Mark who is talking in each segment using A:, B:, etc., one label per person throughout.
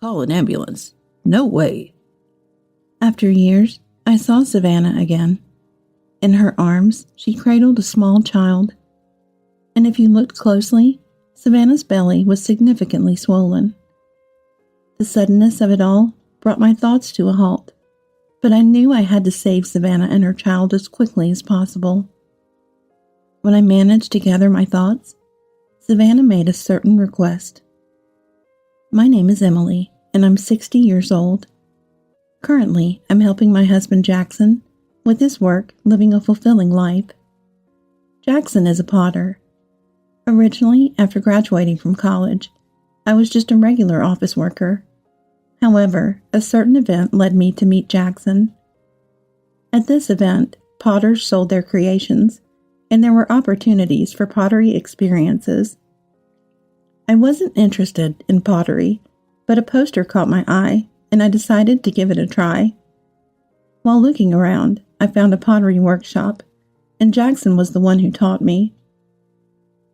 A: Call an ambulance. No way.
B: After years, I saw Savannah again. In her arms, she cradled a small child. And if you looked closely, Savannah's belly was significantly swollen. The suddenness of it all brought my thoughts to a halt, but I knew I had to save Savannah and her child as quickly as possible. When I managed to gather my thoughts, Savannah made a certain request. My name is Emily, and I'm 60 years old. Currently, I'm helping my husband Jackson with his work, living a fulfilling life. Jackson is a potter. Originally, after graduating from college, I was just a regular office worker. However, a certain event led me to meet Jackson. At this event, potters sold their creations, and there were opportunities for pottery experiences. I wasn't interested in pottery, but a poster caught my eye, and I decided to give it a try. While looking around, I found a pottery workshop, and Jackson was the one who taught me.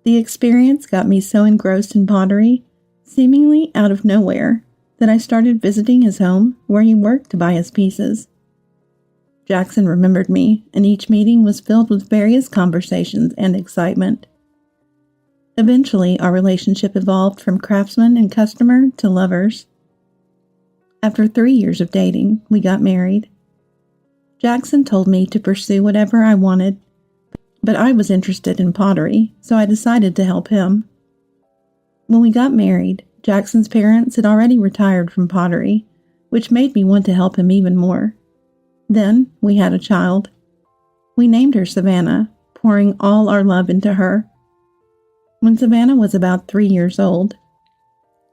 B: The experience got me so engrossed in pottery, seemingly out of nowhere, that I started visiting his home where he worked to buy his pieces. Jackson remembered me, and each meeting was filled with various conversations and excitement. Eventually, our relationship evolved from craftsman and customer to lovers. After 3 years of dating, we got married. Jackson told me to pursue whatever I wanted, but I was interested in pottery, so I decided to help him. When we got married, Jackson's parents had already retired from pottery, which made me want to help him even more. Then we had a child. We named her Savannah, pouring all our love into her. When Savannah was about 3 years old,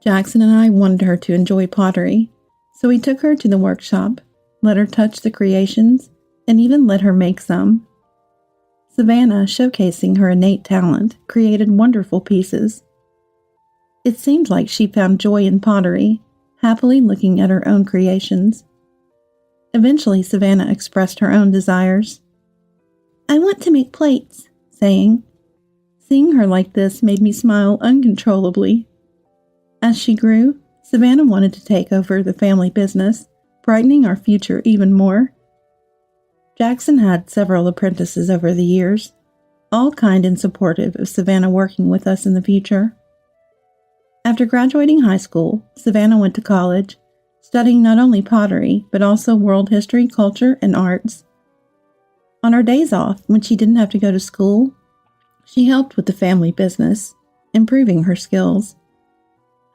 B: Jackson and I wanted her to enjoy pottery, so we took her to the workshop, let her touch the creations, and even let her make some. Savannah, showcasing her innate talent, created wonderful pieces. It seemed like she found joy in pottery, happily looking at her own creations. Eventually, Savannah expressed her own desires. "I want to make plates," saying. Seeing her like this made me smile uncontrollably. As she grew, Savannah wanted to take over the family business, brightening our future even more. Jackson had several apprentices over the years, all kind and supportive of Savannah working with us in the future. After graduating high school, Savannah went to college, studying not only pottery, but also world history, culture, and arts. On her days off, when she didn't have to go to school, she helped with the family business, improving her skills.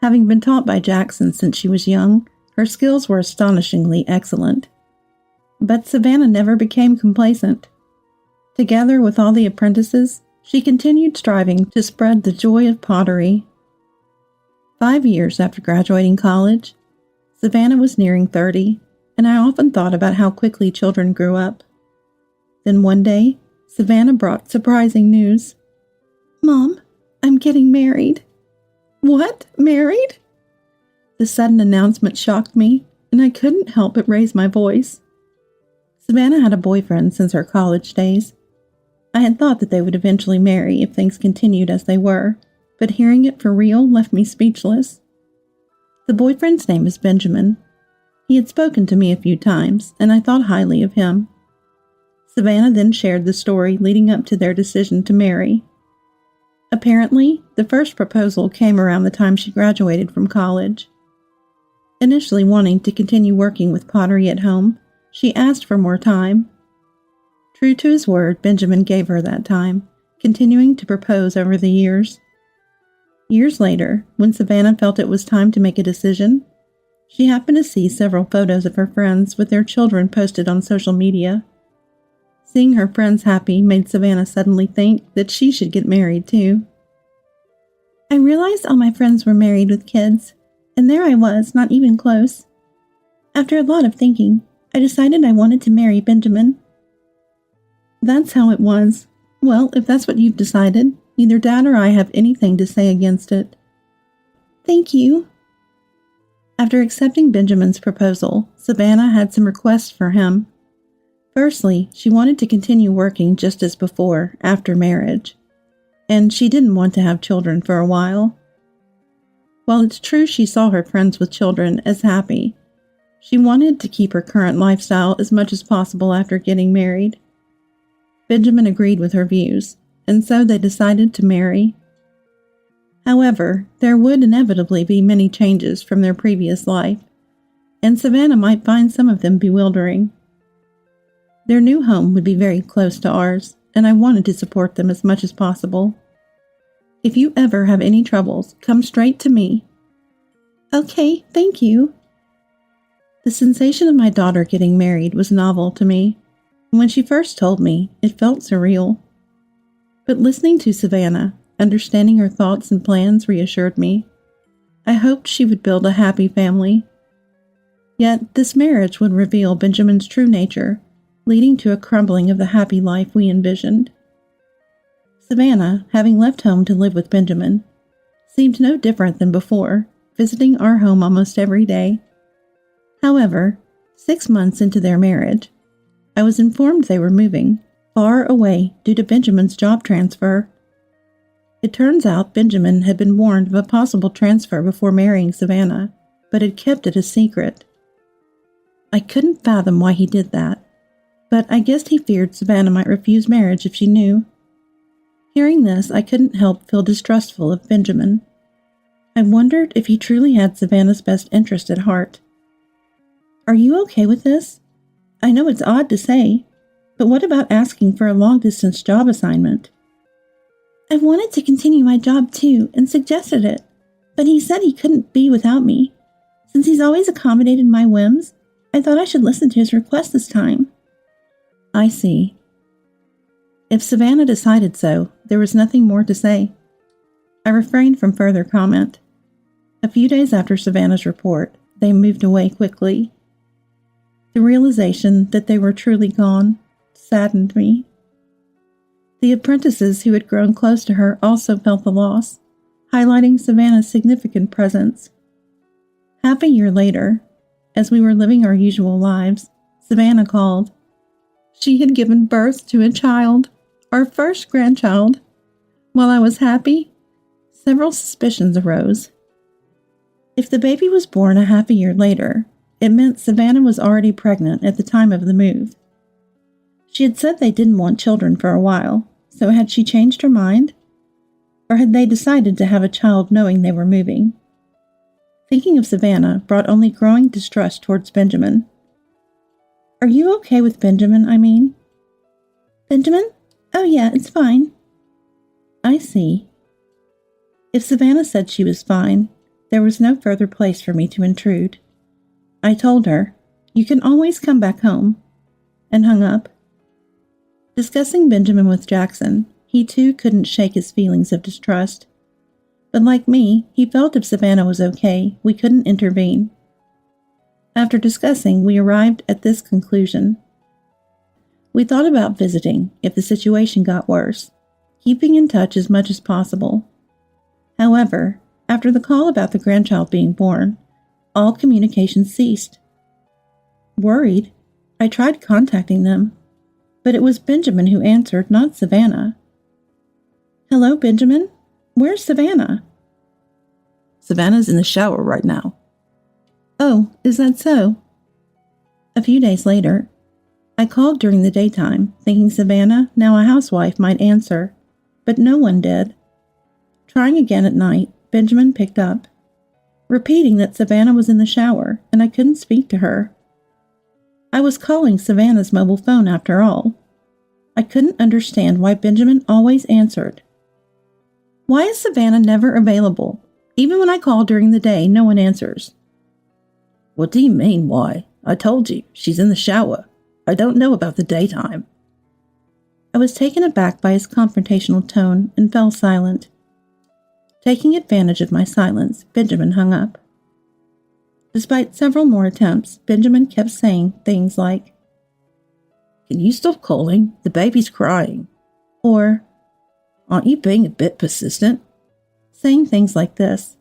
B: Having been taught by Jackson since she was young, her skills were astonishingly excellent. But Savannah never became complacent. Together with all the apprentices, she continued striving to spread the joy of pottery. 5 years after graduating college, Savannah was nearing 30, and I often thought about how quickly children grew up. Then one day, Savannah brought surprising news. "Mom, I'm getting married." "What? Married?" The sudden announcement shocked me, and I couldn't help but raise my voice. Savannah had a boyfriend since her college days. I had thought that they would eventually marry if things continued as they were, but hearing it for real left me speechless. The boyfriend's name is Benjamin. He had spoken to me a few times, and I thought highly of him. Savannah then shared the story leading up to their decision to marry. Apparently, the first proposal came around the time she graduated from college. Initially wanting to continue working with pottery at home, she asked for more time. True to his word, Benjamin gave her that time, continuing to propose over the years. Years later, when Savannah felt it was time to make a decision, she happened to see several photos of her friends with their children posted on social media. Seeing her friends happy made Savannah suddenly think that she should get married too. "I realized all my friends were married with kids, and there I was, not even close. After a lot of thinking, I decided I wanted to marry Benjamin." "That's how it was. Well, if that's what you've decided, neither Dad or I have anything to say against it." "Thank you." After accepting Benjamin's proposal, Savannah had some requests for him. Firstly, she wanted to continue working just as before, after marriage, and she didn't want to have children for a while. While it's true she saw her friends with children as happy, she wanted to keep her current lifestyle as much as possible after getting married. Benjamin agreed with her views, and so they decided to marry. However, there would inevitably be many changes from their previous life, and Savannah might find some of them bewildering. Their new home would be very close to ours, and I wanted to support them as much as possible. If you ever have any troubles, come straight to me. Okay, thank you. The sensation of my daughter getting married was novel to me. When she first told me, it felt surreal. But listening to Savannah, understanding her thoughts and plans reassured me. I hoped she would build a happy family. Yet this marriage would reveal Benjamin's true nature, leading to a crumbling of the happy life we envisioned. Savannah, having left home to live with Benjamin, seemed no different than before, visiting our home almost every day. However, 6 months into their marriage, I was informed they were moving far away due to Benjamin's job transfer. It turns out Benjamin had been warned of a possible transfer before marrying Savannah, but had kept it a secret. I couldn't fathom why he did that, but I guessed he feared Savannah might refuse marriage if she knew. Hearing this, I couldn't help feel distrustful of Benjamin. I wondered if he truly had Savannah's best interest at heart. Are you okay with this? I know it's odd to say, but what about asking for a long-distance job assignment? I wanted to continue my job too and suggested it, but he said he couldn't be without me. Since he's always accommodated my whims, I thought I should listen to his request this time. I see. If Savannah decided so, there was nothing more to say. I refrained from further comment. A few days after Savannah's report, they moved away quickly. The realization that they were truly gone saddened me. The apprentices who had grown close to her also felt the loss, highlighting Savannah's significant presence. Half a year later, as we were living our usual lives, Savannah called. She had given birth to a child, our first grandchild. While I was happy, several suspicions arose. If the baby was born a half a year later, it meant Savannah was already pregnant at the time of the move. She had said they didn't want children for a while, so had she changed her mind? Or had they decided to have a child knowing they were moving? Thinking of Savannah brought only growing distrust towards Benjamin. Are you okay with Benjamin, I mean? Benjamin? Oh yeah, it's fine. I see. If Savannah said she was fine, there was no further place for me to intrude. I told her, "You can always come back home," and hung up. Discussing Benjamin with Jackson, he too couldn't shake his feelings of distrust. But like me, he felt if Savannah was okay, we couldn't intervene. After discussing, we arrived at this conclusion. We thought about visiting if the situation got worse, keeping in touch as much as possible. However, after the call about the grandchild being born, all communication ceased. Worried, I tried contacting them, but it was Benjamin who answered, not Savannah. Hello, Benjamin? Where's Savannah?
A: Savannah's in the shower right now.
B: Oh, is that so? A few days later, I called during the daytime, thinking Savannah, now a housewife, might answer, but no one did. Trying again at night, Benjamin picked up, repeating that Savannah was in the shower and I couldn't speak to her. I was calling Savannah's mobile phone after all. I couldn't understand why Benjamin always answered. Why is Savannah never available? Even when I call during the day, no one answers.
A: What do you mean, why? I told you, she's in the shower. I don't know about the daytime.
B: I was taken aback by his confrontational tone and fell silent. Taking advantage of my silence, Benjamin hung up. Despite several more attempts, Benjamin kept saying things like, "Can you stop calling? The baby's crying." Or, "Aren't you being a bit persistent?" Saying things like this.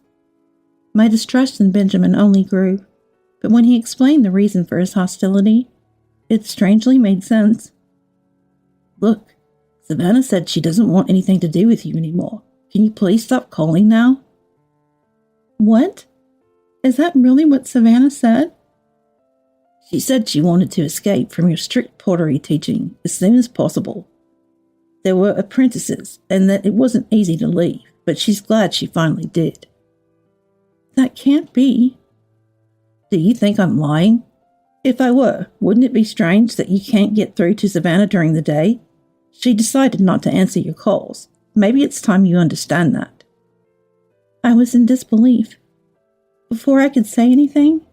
B: My distrust in Benjamin only grew, but when he explained the reason for his hostility, it strangely made sense.
A: Look, Savannah said she doesn't want anything to do with you anymore. Can you please stop calling now?
B: What? Is that really what Savannah said?
A: She said she wanted to escape from your strict pottery teaching as soon as possible. There were apprentices, and that it wasn't easy to leave, but she's glad she finally did.
B: That can't be.
A: Do you think I'm lying? If I were, wouldn't it be strange that you can't get through to Savannah during the day? She decided not to answer your calls. Maybe it's time you understand that.
B: I was in disbelief. Before I could say anything,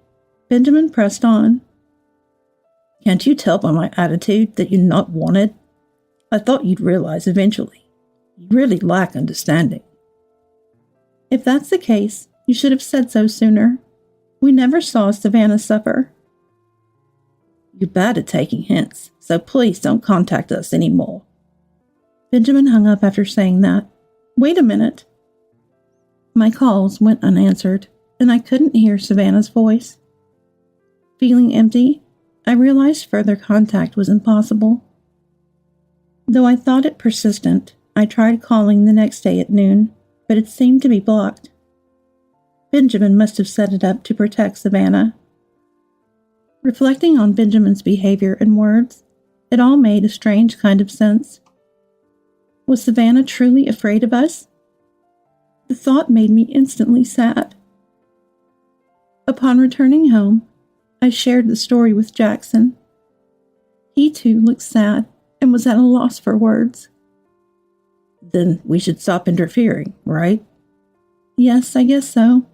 B: Benjamin pressed on.
A: Can't you tell by my attitude that you're not wanted? I thought you'd realize eventually. You really lack understanding.
B: If that's the case, you should have said so sooner. We never saw Savannah suffer.
A: You're bad at taking hints, so please don't contact us anymore.
B: Benjamin hung up after saying that. Wait a minute. My calls went unanswered, and I couldn't hear Savannah's voice. Feeling empty, I realized further contact was impossible. Though I thought it persistent, I tried calling the next day at noon, but it seemed to be blocked. Benjamin must have set it up to protect Savannah. Reflecting on Benjamin's behavior and words, it all made a strange kind of sense. Was Savannah truly afraid of us? The thought made me instantly sad. Upon returning home, I shared the story with Jackson. He too looked sad and was at a loss for words.
A: Then we should stop interfering, right?
B: Yes, I guess so.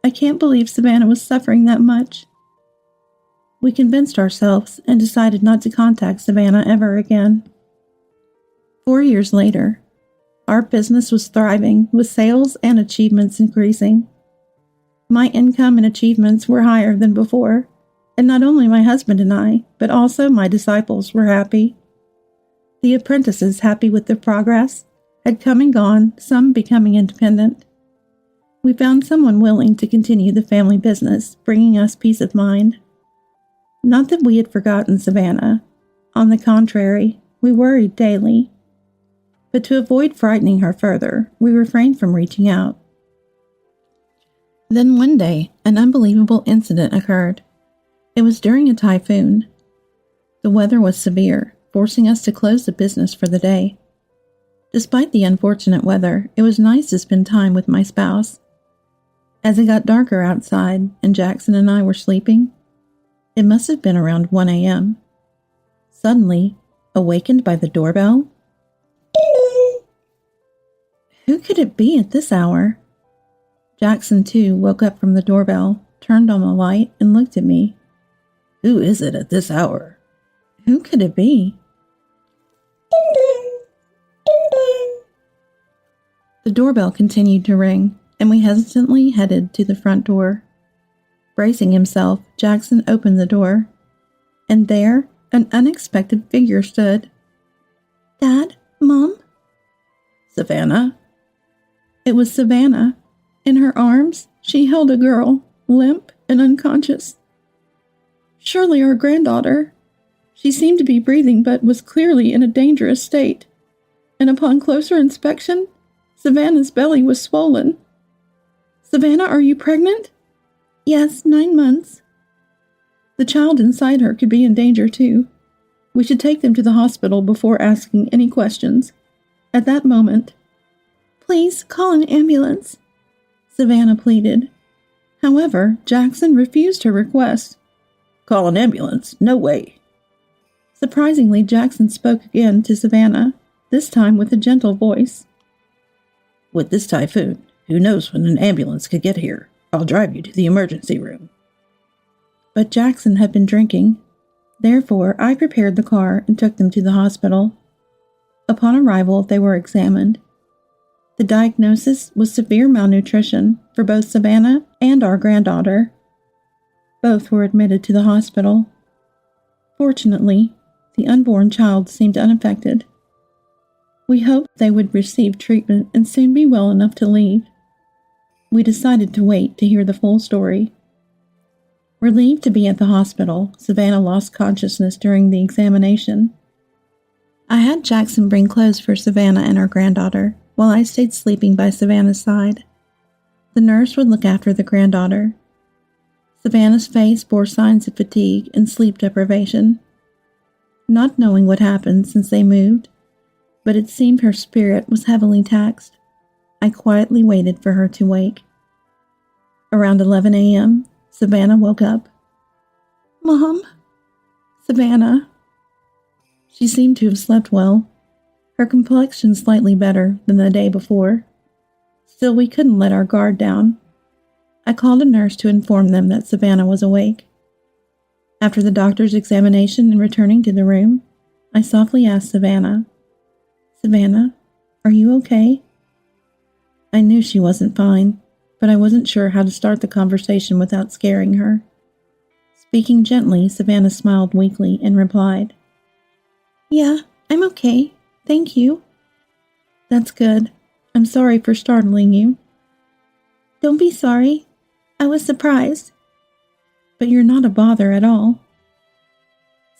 B: I can't believe Savannah was suffering that much. We convinced ourselves and decided not to contact Savannah ever again. 4 years later, our business was thriving with sales and achievements increasing. My income and achievements were higher than before, and not only my husband and I, but also my disciples were happy. The apprentices, happy with their progress, had come and gone, some becoming independent. We found someone willing to continue the family business, bringing us peace of mind. Not that we had forgotten Savannah. On the contrary, we worried daily. But to avoid frightening her further, we refrained from reaching out. Then one day, an unbelievable incident occurred. It was during a typhoon. The weather was severe, forcing us to close the business for the day. Despite the unfortunate weather, it was nice to spend time with my spouse. As it got darker outside and Jackson and I were sleeping, it must have been around 1 a.m. Suddenly, awakened by the doorbell. Who could it be at this hour? Jackson, too, woke up from the doorbell, turned on the light, and looked at me.
A: Who is it at this hour?
B: Who could it be? The doorbell continued to ring, and we hesitantly headed to the front door. Bracing himself, Jackson opened the door, and there an unexpected figure stood. Dad? Mom?
A: Savannah?
B: It was Savannah. In her arms, she held a girl, limp and unconscious. Surely our granddaughter. She seemed to be breathing but was clearly in a dangerous state, and upon closer inspection, Savannah's belly was swollen. Savannah, are you pregnant? Yes, 9 months. The child inside her could be in danger too. We should take them to the hospital before asking any questions. At that moment, please call an ambulance, Savannah pleaded. However, Jackson refused her request.
A: Call an ambulance? No way.
B: Surprisingly, Jackson spoke again to Savannah, this time with a gentle voice.
A: With this typhoon, who knows when an ambulance could get here? I'll drive you to the emergency room.
B: But Jackson had been drinking. Therefore, I prepared the car and took them to the hospital. Upon arrival, they were examined. The diagnosis was severe malnutrition for both Savannah and our granddaughter. Both were admitted to the hospital. Fortunately, the unborn child seemed unaffected. We hoped they would receive treatment and soon be well enough to leave. We decided to wait to hear the full story. Relieved to be at the hospital, Savannah lost consciousness during the examination. I had Jackson bring clothes for Savannah and our granddaughter, while I stayed sleeping by Savannah's side. The nurse would look after the granddaughter. Savannah's face bore signs of fatigue and sleep deprivation. Not knowing what happened since they moved, but it seemed her spirit was heavily taxed, I quietly waited for her to wake. Around 11 a.m., Savannah woke up. "Mom?" "Savannah." She seemed to have slept well, her complexion slightly better than the day before. Still, we couldn't let our guard down. I called a nurse to inform them that Savannah was awake. After the doctor's examination and returning to the room, I softly asked Savannah, "Savannah, are you okay?" I knew she wasn't fine, but I wasn't sure how to start the conversation without scaring her. Speaking gently, Savannah smiled weakly and replied, "Yeah, I'm okay, thank you." "That's good. I'm sorry for startling you." "Don't be sorry. I was surprised." "But you're not a bother at all."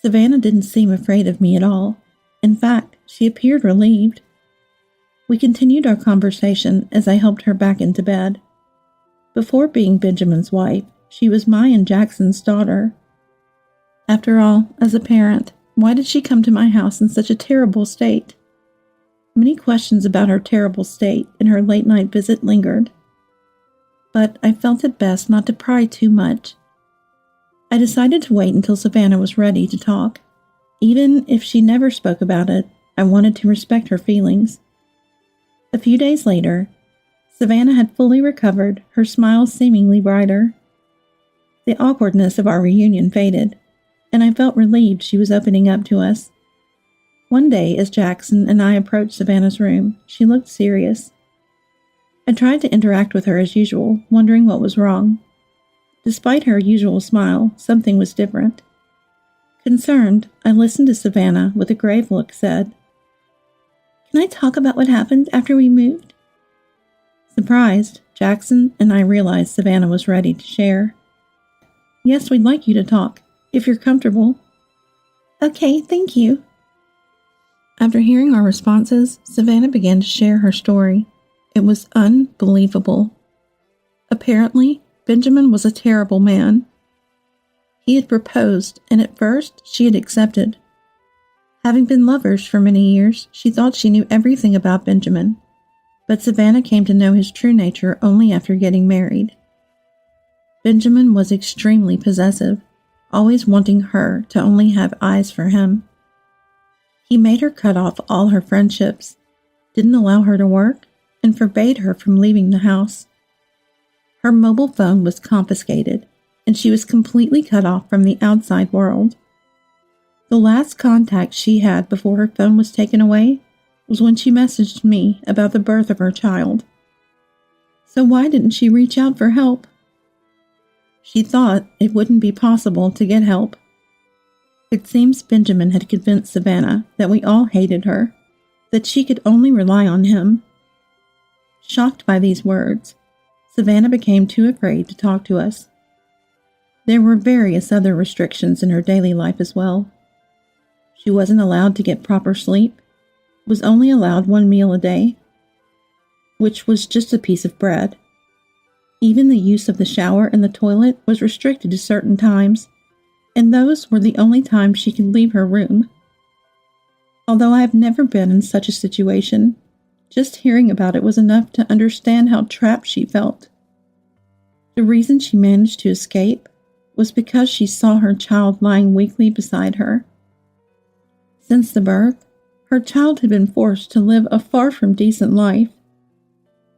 B: Savannah didn't seem afraid of me at all. In fact, she appeared relieved. We continued our conversation as I helped her back into bed. Before being Benjamin's wife, she was my and Jackson's daughter. After all, as a parent, why did she come to my house in such a terrible state? Many questions about her terrible state and her late-night visit lingered. But I felt it best not to pry too much. I decided to wait until Savannah was ready to talk. Even if she never spoke about it, I wanted to respect her feelings. A few days later, Savannah had fully recovered, her smile seemingly brighter. The awkwardness of our reunion faded, and I felt relieved she was opening up to us. One day, as Jackson and I approached Savannah's room, she looked serious. I tried to interact with her as usual, wondering what was wrong. Despite her usual smile, something was different. Concerned, I listened to Savannah with a grave look, said, "Can I talk about what happened after we moved?" Surprised, Jackson and I realized Savannah was ready to share. "Yes, we'd like you to talk, if you're comfortable." "Okay, thank you." After hearing our responses, Savannah began to share her story. It was unbelievable. Apparently, Benjamin was a terrible man. He had proposed, and at first she had accepted. Having been lovers for many years, she thought she knew everything about Benjamin, but Savannah came to know his true nature only after getting married. Benjamin was extremely possessive, always wanting her to only have eyes for him. He made her cut off all her friendships, didn't allow her to work, and forbade her from leaving the house. Her mobile phone was confiscated, and she was completely cut off from the outside world. The last contact she had before her phone was taken away was when she messaged me about the birth of her child. So why didn't she reach out for help? She thought it wouldn't be possible to get help. It seems Benjamin had convinced Savannah that we all hated her, that she could only rely on him. Shocked by these words, Savannah became too afraid to talk to us. There were various other restrictions in her daily life as well. She wasn't allowed to get proper sleep, was only allowed 1 meal a day, which was just a piece of bread. Even the use of the shower and the toilet was restricted to certain times, and those were the only times she could leave her room. Although I have never been in such a situation, just hearing about it was enough to understand how trapped she felt. The reason she managed to escape was because she saw her child lying weakly beside her. Since the birth, her child had been forced to live a far from decent life.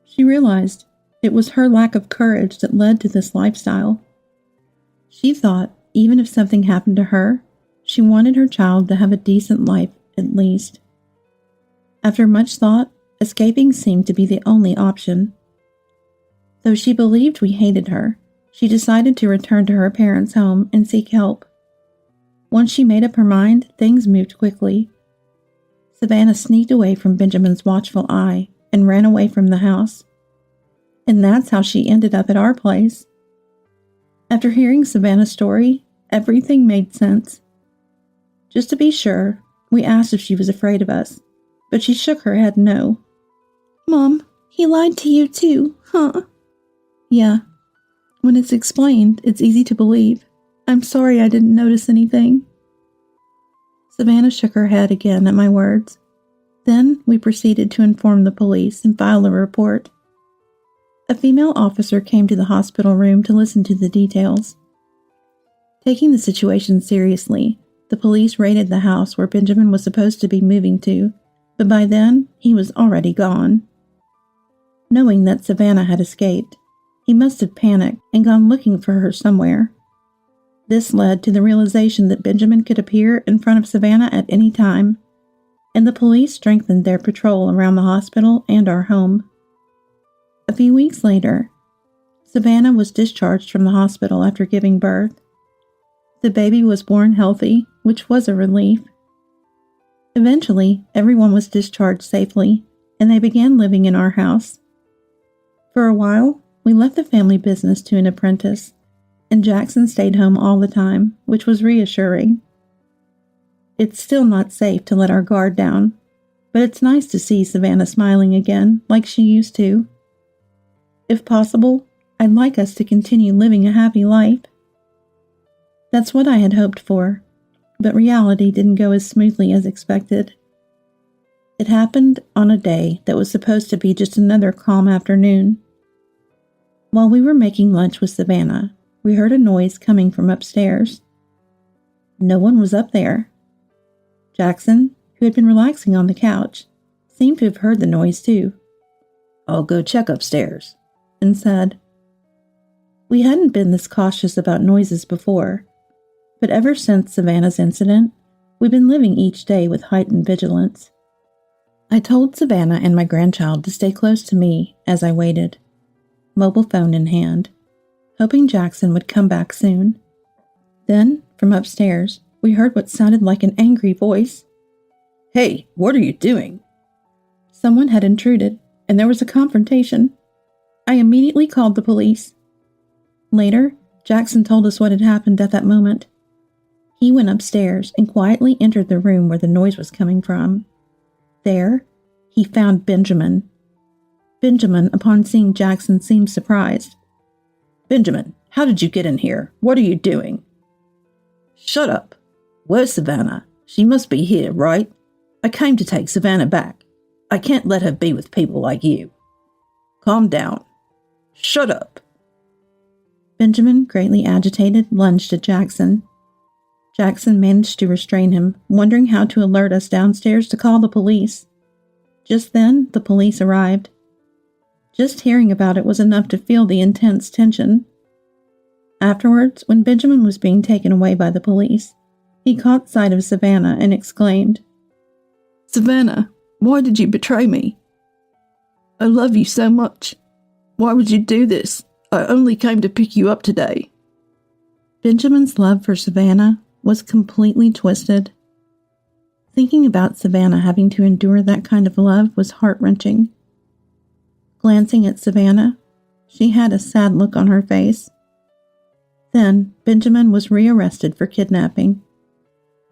B: She realized it was her lack of courage that led to this lifestyle. She thought even if something happened to her, she wanted her child to have a decent life at least. After much thought, escaping seemed to be the only option. Though she believed we hated her, she decided to return to her parents' home and seek help. Once she made up her mind, things moved quickly. Savannah sneaked away from Benjamin's watchful eye and ran away from the house. And that's how she ended up at our place. After hearing Savannah's story, everything made sense. Just to be sure, we asked if she was afraid of us, but she shook her head no. "Mom, he lied to you too, huh?" Yeah. When it's explained, it's easy to believe. I'm sorry I didn't notice anything. Savannah shook her head again at my words. Then we proceeded to inform the police and file a report. A female officer came to the hospital room to listen to the details. Taking the situation seriously, the police raided the house where Benjamin was supposed to be moving to, but by then he was already gone. Knowing that Savannah had escaped, he must have panicked and gone looking for her somewhere. This led to the realization that Benjamin could appear in front of Savannah at any time, and the police strengthened their patrol around the hospital and our home. A few weeks later, Savannah was discharged from the hospital after giving birth. The baby was born healthy, which was a relief. Eventually, everyone was discharged safely, and they began living in our house. For a while, we left the family business to an apprentice, and Jackson stayed home all the time, which was reassuring. It's still not safe to let our guard down, but it's nice to see Savannah smiling again like she used to. If possible, I'd like us to continue living a happy life. That's what I had hoped for, but reality didn't go as smoothly as expected. It happened on a day that was supposed to be just another calm afternoon. While we were making lunch with Savannah, we heard a noise coming from upstairs. No one was up there. Jackson, who had been relaxing on the couch, seemed to have heard the noise too. "I'll go check upstairs," and said. We hadn't been this cautious about noises before, but ever since Savannah's incident, we've been living each day with heightened vigilance. I told Savannah and my grandchild to stay close to me as I waited, mobile phone in hand, hoping Jackson would come back soon. Then, from upstairs, we heard what sounded like an angry voice. "Hey, what are you doing?" Someone had intruded, and there was a confrontation. I immediately called the police. Later, Jackson told us what had happened at that moment. He went upstairs and quietly entered the room where the noise was coming from. There, he found Benjamin. Benjamin, upon seeing Jackson, seemed surprised. "Benjamin, how did you get in here? What are you doing?" "Shut up. Where's Savannah? She must be here, right? I came to take Savannah back. I can't let her be with people like you." "Calm down. Shut up." Benjamin, greatly agitated, lunged at Jackson. Jackson managed to restrain him, wondering how to alert us downstairs to call the police. Just then, the police arrived. Just hearing about it was enough to feel the intense tension. Afterwards, when Benjamin was being taken away by the police, he caught sight of Savannah and exclaimed, "Savannah, why did you betray me? I love you so much. Why would you do this? I only came to pick you up today." Benjamin's love for Savannah was completely twisted. Thinking about Savannah having to endure that kind of love was heart-wrenching. Glancing at Savannah, she had a sad look on her face. Then, Benjamin was rearrested for kidnapping,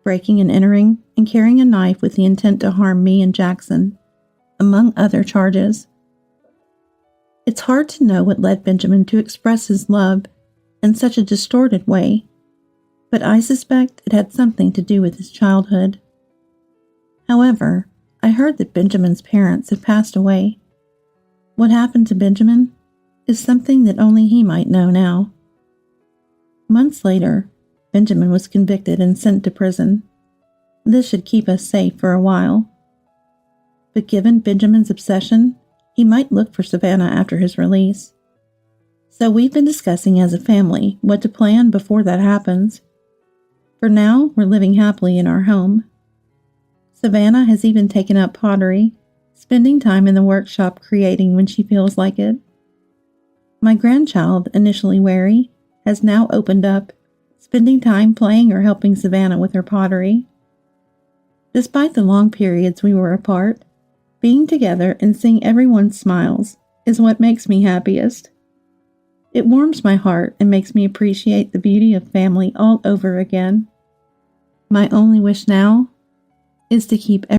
B: breaking and entering, and carrying a knife with the intent to harm me and Jackson, among other charges. It's hard to know what led Benjamin to express his love in such a distorted way, but I suspect it had something to do with his childhood. However, I heard that Benjamin's parents had passed away. What happened to Benjamin is something that only he might know now. Months later, Benjamin was convicted and sent to prison. This should keep us safe for a while. But given Benjamin's obsession, he might look for Savannah after his release. So we've been discussing as a family what to plan before that happens. For now, we're living happily in our home. Savannah has even taken up pottery, spending time in the workshop creating when she feels like it. My grandchild, initially wary, has now opened up, spending time playing or helping Savannah with her pottery. Despite the long periods we were apart, being together and seeing everyone's smiles is what makes me happiest. It warms my heart and makes me appreciate the beauty of family all over again. My only wish now is to keep